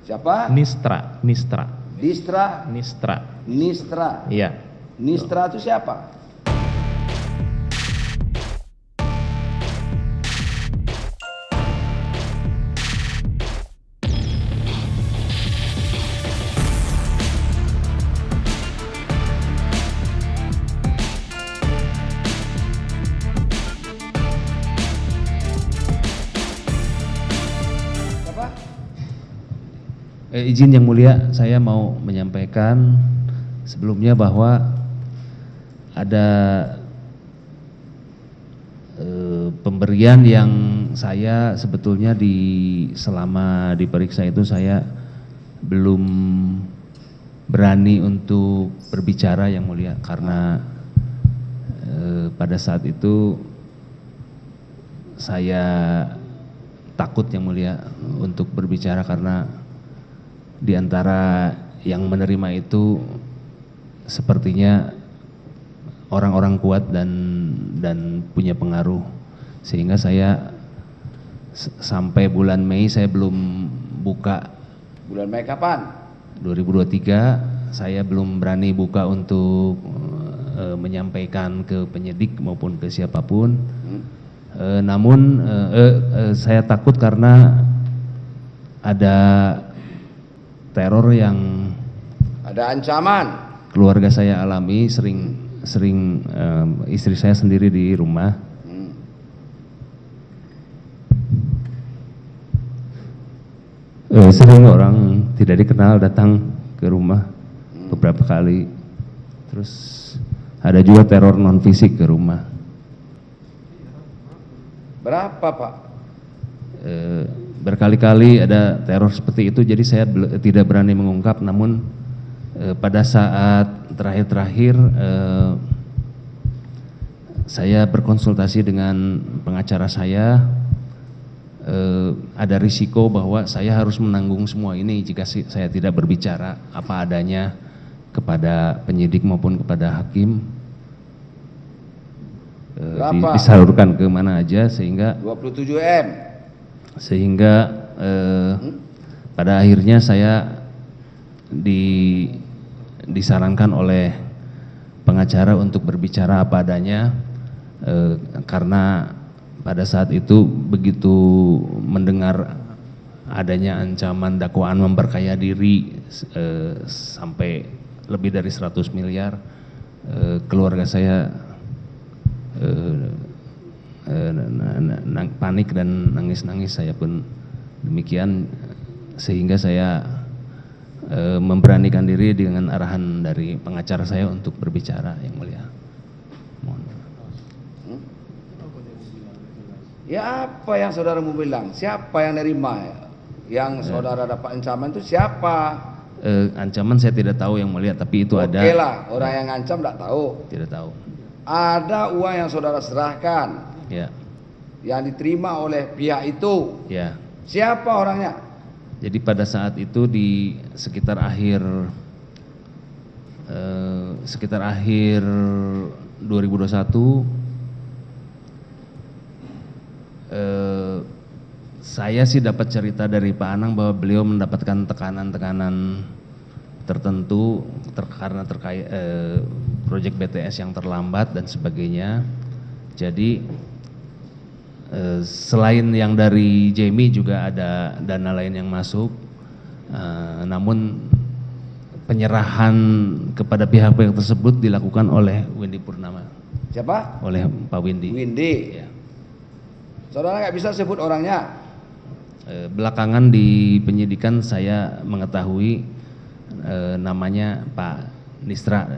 Siapa? Nistra. Distra. Nistra. Nistra. Iya. Nistra itu siapa? Izin Yang Mulia, saya mau menyampaikan sebelumnya bahwa ada pemberian yang saya sebetulnya selama diperiksa itu saya belum berani untuk berbicara Yang Mulia, karena pada saat itu saya takut Yang Mulia untuk berbicara, karena di antara yang menerima itu sepertinya orang-orang kuat dan punya pengaruh, sehingga saya sampai bulan Mei saya belum buka. Bulan Mei kapan? 2023 saya belum berani buka untuk menyampaikan ke penyidik maupun ke siapapun. Namun saya takut karena ada teror yang ada ancaman keluarga saya alami, sering istri saya sendiri di rumah. Sering orang tidak dikenal datang ke rumah beberapa kali. Terus ada juga teror non fisik ke rumah. Berapa, Pak? Berkali-kali ada teror seperti itu, jadi saya tidak berani mengungkap. Namun pada saat terakhir-terakhir saya berkonsultasi dengan pengacara saya, ada risiko bahwa saya harus menanggung semua ini jika saya tidak berbicara apa adanya kepada penyidik maupun kepada hakim. Disalurkan ke mana aja sehingga 27M. Sehingga pada akhirnya saya disarankan oleh pengacara untuk berbicara apa adanya, karena pada saat itu begitu mendengar adanya ancaman dakwaan memperkaya diri sampai lebih dari 100 miliar, keluarga saya panik dan nangis-nangis, saya pun demikian, sehingga saya memberanikan diri dengan arahan dari pengacara saya untuk berbicara Yang Mulia. Mohon. Ya apa yang saudara mau bilang? Siapa yang nerima? Yang saudara dapat ancaman itu siapa? Ancaman saya tidak tahu Yang Mulia, tapi itu ada. Oke lah, orang yang ngancam tidak tahu. Tidak tahu. Ada uang yang saudara serahkan. Ya. Yang diterima oleh pihak itu. Ya. Siapa orangnya? Jadi pada saat itu di sekitar akhir 2021 saya sih dapat cerita dari Pak Anang bahwa beliau mendapatkan tekanan-tekanan tertentu karena terkait proyek BTS yang terlambat dan sebagainya. Jadi selain yang dari Jamie juga ada dana lain yang masuk, namun penyerahan kepada pihak-pihak tersebut dilakukan oleh Windy Purnama. Siapa? Oleh Pak Windy. Windy. Ya. Saudara nggak bisa sebut orangnya? Belakangan di penyidikan saya mengetahui namanya Pak Nistra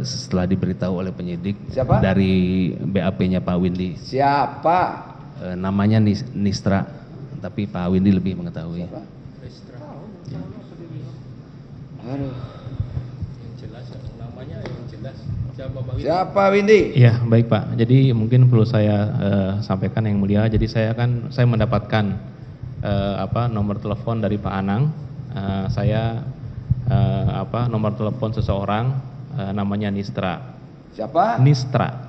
setelah diberitahu oleh penyidik. Siapa? Dari BAP-nya Pak Windy. Siapa? Namanya Nistra, tapi Pak Windy lebih mengetahui. Siapa? Ya. Aduh. Yang jelas, namanya yang jelas. Siapa Pak Windy? Siapa Windy? Ya, baik Pak. Jadi mungkin perlu saya sampaikan Yang Mulia. Jadi saya mendapatkan nomor telepon dari Pak Anang. Saya nomor telepon seseorang namanya Nistra. Siapa? Nistra.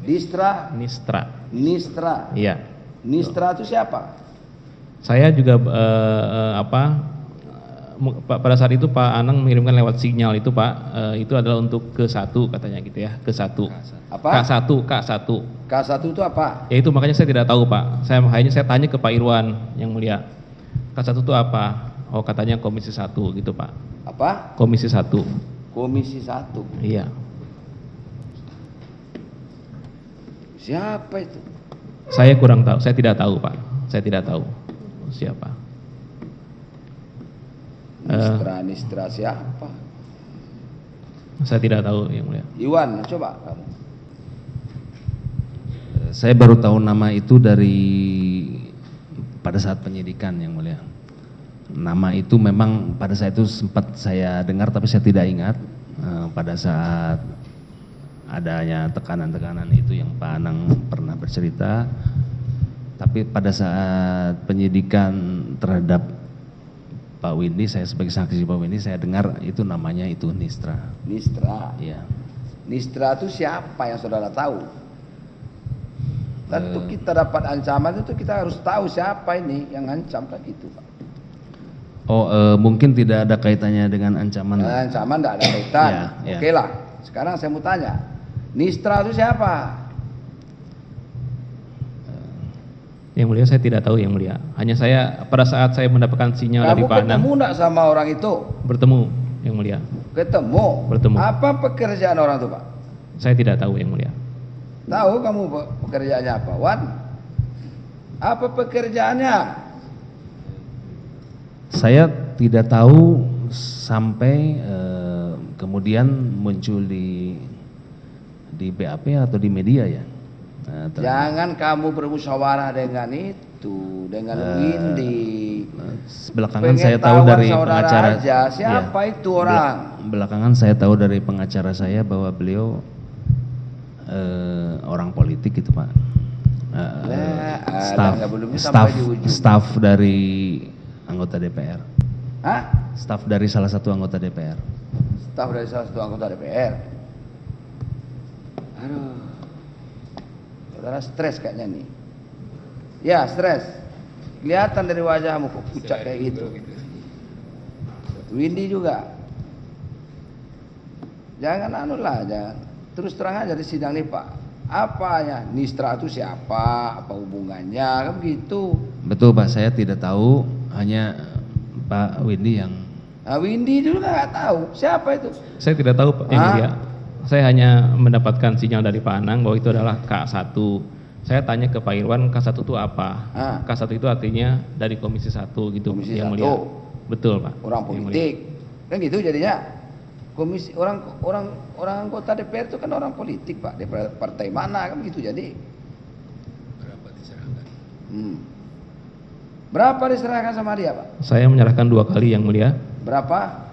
Distra. Nistra. Nistra. Iya. Nistra itu siapa? Saya juga pada saat itu Pak Anang mengirimkan lewat sinyal itu Pak, itu adalah untuk ke-1 katanya gitu ya, ke-1. Apa? K1. K1 itu apa? Ya itu makanya saya tidak tahu Pak. Saya tanya ke Pak Irwan yang mulia. K1 itu apa? Oh katanya Komisi 1 gitu Pak. Apa? Komisi 1. Komisi 1. Iya. Siapa itu? Saya kurang tahu, saya tidak tahu Pak. Saya tidak tahu siapa. Nistra siapa? Saya tidak tahu yang mulia. Iwan, coba kamu. Saya baru tahu nama itu pada saat penyidikan yang mulia. Nama itu memang pada saat itu sempat saya dengar tapi saya tidak ingat pada saat adanya tekanan-tekanan itu yang Pak Anang pernah bercerita. Tapi pada saat penyidikan terhadap Pak Windy, saya sebagai saksi Pak Windy, saya dengar itu namanya itu Nistra. Nistra. Iya. Nistra itu siapa yang saudara tahu? Tentu kita dapat ancaman itu kita harus tahu siapa ini yang ancam kan gitu Pak. Oh, mungkin tidak ada kaitannya dengan ancaman. Ancaman tidak ada kaitan. Ya, Oke lah. Sekarang saya mau tanya, Nistra itu siapa? Yang mulia saya tidak tahu yang mulia. Hanya saya pada saat saya mendapatkan sinyal dari Pak Anang. Kamu ketemu enggak sama orang itu? Bertemu yang mulia. Ketemu. Bertemu. Apa pekerjaan orang itu Pak? Saya tidak tahu yang mulia. Tahu kamu pekerjaannya apa, Wan? Apa pekerjaannya? Saya tidak tahu sampai kemudian muncul di BAP atau di media ya. Jangan kamu bermusyawarah dengan itu, dengan Windy. Belakangan saya tahu dari pengacara aja, siapa ya, itu orang? Belakangan saya tahu dari pengacara saya bahwa beliau orang politik gitu Pak. Staff dari anggota DPR. Hah? Staff dari salah satu anggota DPR. Staff dari salah satu anggota DPR. Aduh. Saudara stres kayaknya nih. Ya, stres. Kelihatan dari wajahmu kok pucat kayak gitu. Windy juga. Jangan jangan. Terus terang aja di sidang nih Pak. Apanya? Nistra itu siapa? Apa hubungannya? Kan begitu. Betul Pak, saya tidak tahu, hanya Pak Windy yang. Nah, Windy juga nggak tahu siapa itu. Saya tidak tahu Pak yang mulia. Saya hanya mendapatkan sinyal dari Pak Anang bahwa itu adalah K1. Saya tanya ke Pak Irwan, K1 itu apa? K1 itu artinya dari Komisi 1 gitu. Komisi yang 1. mulia. Betul Pak. Orang politik. Kan gitu jadinya. Komisi orang anggota DPR itu kan orang politik Pak. DPR partai mana kan gitu jadi. Berapa diserahkan? Berapa diserahkan sama dia Pak? Saya menyerahkan 2 kali yang mulia. Berapa?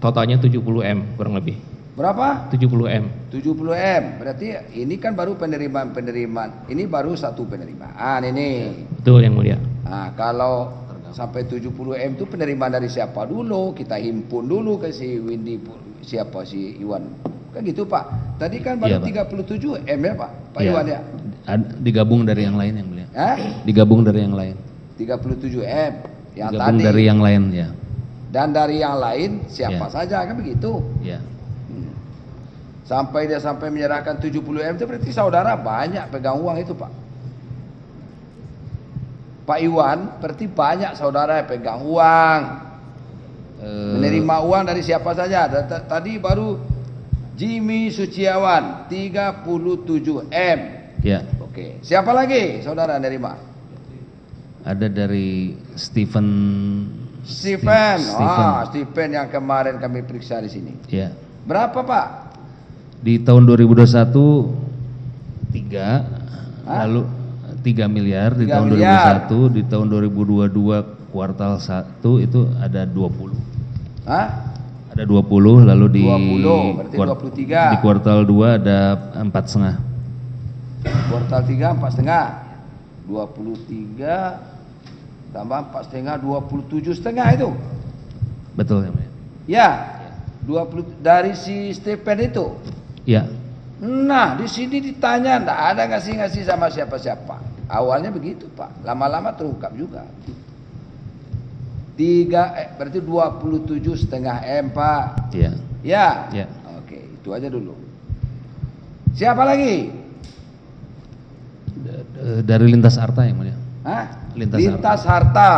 Totalnya 70M kurang lebih. Berapa? 70M. 70M. Berarti ini kan baru penerimaan. Ini baru satu penerimaan ini. Betul yang mulia. Nah, kalau sampai 70M itu penerimaan dari siapa dulu? Kita himpun dulu ke si Windy, siapa si Iwan. Kan gitu Pak. Tadi kan baru 37M ya Pak. Pak Iwan ya. Digabung dari yang lain yang mulia. Digabung dari yang lain. 37M. Yang digabung tadi. dari yang lain ya. Dan dari yang lain siapa saja kan begitu. Ya. Sampai dia menyerahkan 70M itu berarti saudara banyak pegang uang itu Pak. Pak Iwan berarti banyak saudara yang pegang uang. Menerima uang dari siapa saja. Tadi baru Jimmy Suciawan 37M. Ya. Oke. Siapa lagi saudara yang nerima? Ada dari Stephen yang kemarin kami periksa di sini. Ya. Berapa Pak? Di tahun 2021 3, lalu 3 miliar di tahun 2021, di tahun 2022 kuartal 1 itu ada 20. Ada 20, lalu di 20, berarti 23. Di kuartal 2 ada 4,5. Kuartal 3 4,5. 23 tambah 4,5 27,5 itu. Betul ya. Ya. 20 dari si Stephen itu. Ya. Nah, di sini ditanya enggak ada ngasih sama siapa-siapa. Awalnya begitu, Pak. Lama-lama terungkap juga. berarti 27,5 M Pak. Iya. Ya. Ya. Oke, itu aja dulu. Siapa lagi? Dari lintas harta yang mulia. Hah? Lintas harta.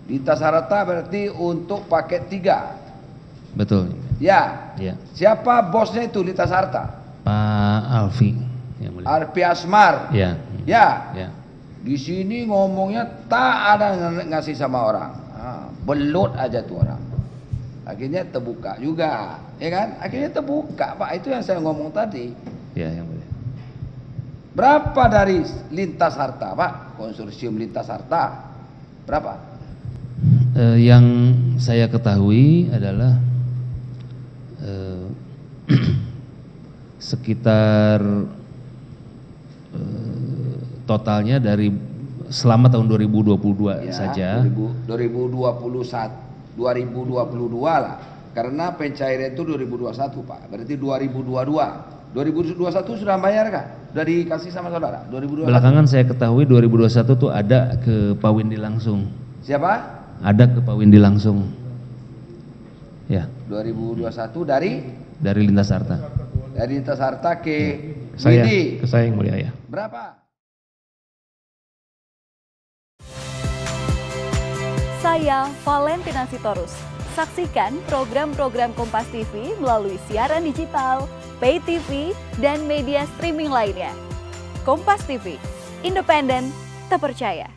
Lintas harta berarti untuk paket 3. Betul. Ya. Ya. Siapa bosnya itu lintas harta? Pak Alfi yang mulia. Arpi Asmar. Ya. Ya. Ya. Di sini ngomongnya tak ada ngasih sama orang. Belut aja tuh orang. Akhirnya terbuka juga, ya kan? Akhirnya terbuka, Pak. Itu yang saya ngomong tadi. Ya, yang mulia. Berapa dari lintas harta, Pak? Konsorsium lintas harta. Berapa? Yang saya ketahui adalah sekitar totalnya dari selama tahun 2022 Ya, saja. 2022 lah. Karena pencairan itu 2021, Pak. Berarti 2022. 2021 sudah bayar kah? Sudah dikasih sama saudara? 2021. Belakangan saya ketahui 2021 tuh ada ke Pak Windy langsung. Siapa? Ada ke Pak Windy langsung. Ya. 2021 Dari lintas harta. dari lintas harta ke Saya, Windy. ke saya yang mulia ya. Berapa? Saya Valentina Sitorus. Saksikan program-program Kompas TV melalui siaran digital, pay TV, dan media streaming lainnya. Kompas TV, independen, terpercaya.